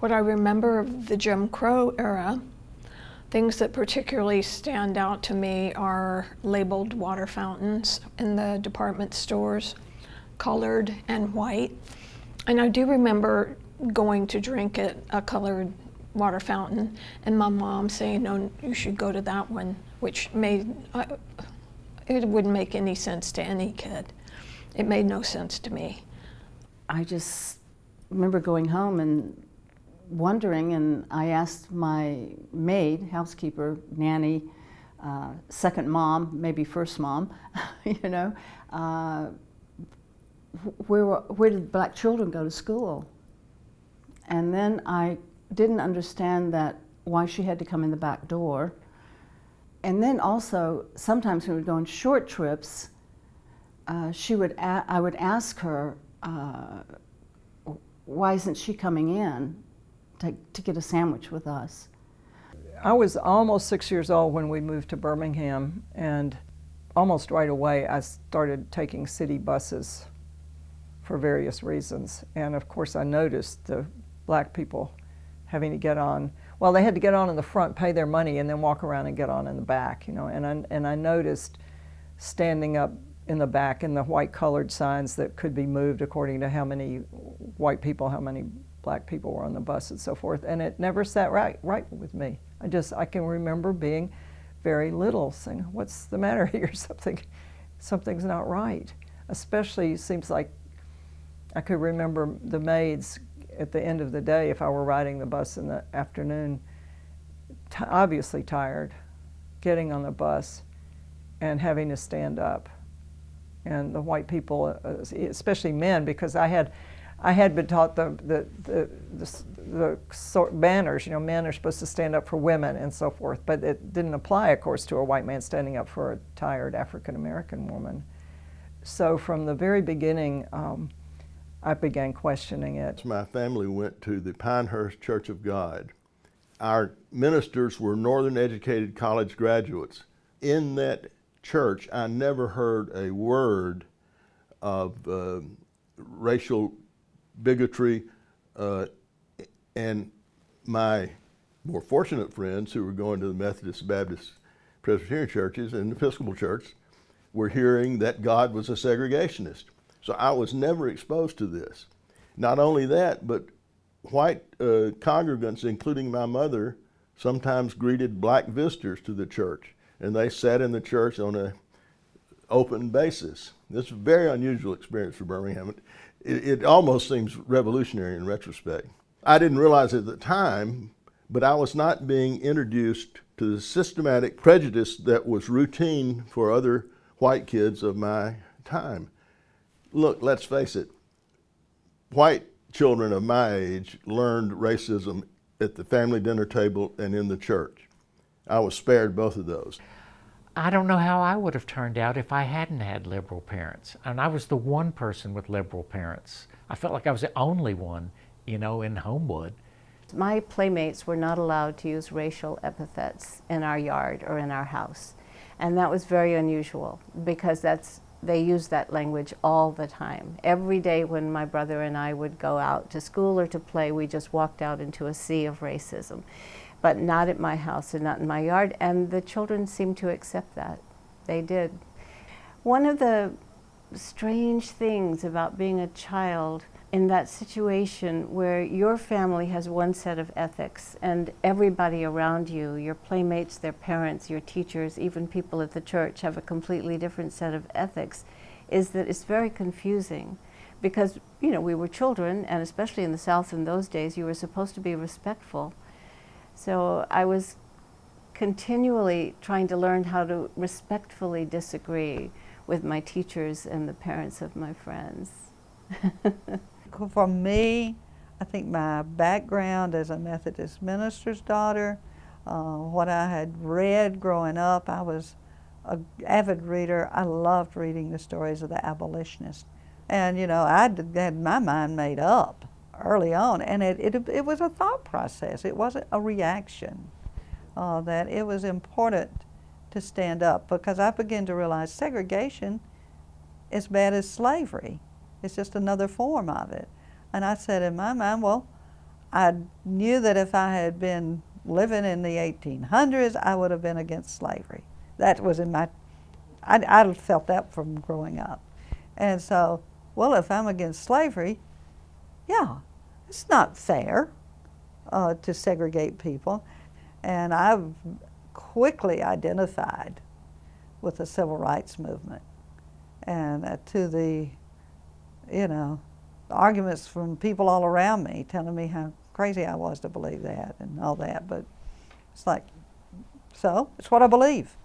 What I remember of the Jim Crow era, things that particularly stand out to me are labeled water fountains in the department stores, colored and white. And I do remember going to drink at a colored water fountain and my mom saying, no, you should go to that one, which made, it wouldn't make any sense to any kid. It made no sense to me. I just remember going home and wondering, and I asked my maid, housekeeper, nanny, second mom, maybe first mom, you know, where did black children go to school? And then I didn't understand that why she had to come in the back door. And then also, sometimes when we would go on short trips, I would ask her, why isn't she coming in to get a sandwich with us? I was almost 6 years old when we moved to Birmingham, and almost right away I started taking city buses for various reasons. And of course I noticed the black people having to get on. Well, they had to get on in the front, pay their money, and then walk around and get on in the back, you know. And I noticed standing up in the back in the white colored signs that could be moved according to how many white people, how many black people were on the bus and so forth. And it never sat right with me. I can remember being very little, saying, what's the matter here? Something's not right. Especially, seems like I could remember the maids at the end of the day, if I were riding the bus in the afternoon, obviously tired, getting on the bus and having to stand up. And the white people, especially men, because I had been taught the sort manners, you know, men are supposed to stand up for women and so forth, but it didn't apply, of course, to a white man standing up for a tired African-American woman. So from the very beginning, I began questioning it. My family went to the Pinehurst Church of God. Our ministers were Northern educated college graduates. In that church, I never heard a word of racial bigotry, and my more fortunate friends who were going to the Methodist, Baptist, Presbyterian churches and the Episcopal church were hearing that God was a segregationist. So I was never exposed to this. Not only that, but white congregants, including my mother, sometimes greeted black visitors to the church, and they sat in the church on an open basis. This is a very unusual experience for Birmingham. It almost seems revolutionary in retrospect. I didn't realize at the time, but I was not being introduced to the systematic prejudice that was routine for other white kids of my time. Look, let's face it, white children of my age learned racism at the family dinner table and in the church. I was spared both of those. I don't know how I would have turned out if I hadn't had liberal parents. And I was the one person with liberal parents. I felt like I was the only one, you know, in Homewood. My playmates were not allowed to use racial epithets in our yard or in our house. And that was very unusual because they used that language all the time. Every day when my brother and I would go out to school or to play, we just walked out into a sea of racism. But not at my house and not in my yard, and the children seemed to accept that. They did. One of the strange things about being a child in that situation where your family has one set of ethics and everybody around you, your playmates, their parents, your teachers, even people at the church have a completely different set of ethics, is that it's very confusing because, you know, we were children, and especially in the South in those days, you were supposed to be respectful. So I was continually trying to learn how to respectfully disagree with my teachers and the parents of my friends. For me, I think my background as a Methodist minister's daughter, what I had read growing up, I was an avid reader. I loved reading the stories of the abolitionists. And, you know, I had my mind made up early on, and it was a thought process. It wasn't a reaction. That it was important to stand up, because I began to realize segregation is bad as slavery. It's just another form of it. And I said in my mind, well, I knew that if I had been living in the 1800s, I would have been against slavery. That was in my, I felt that from growing up. And so, well, if I'm against slavery, yeah, it's not fair to segregate people. And I've quickly identified with the civil rights movement and to the, you know, arguments from people all around me telling me how crazy I was to believe that and all that. But it's like, so it's what I believe.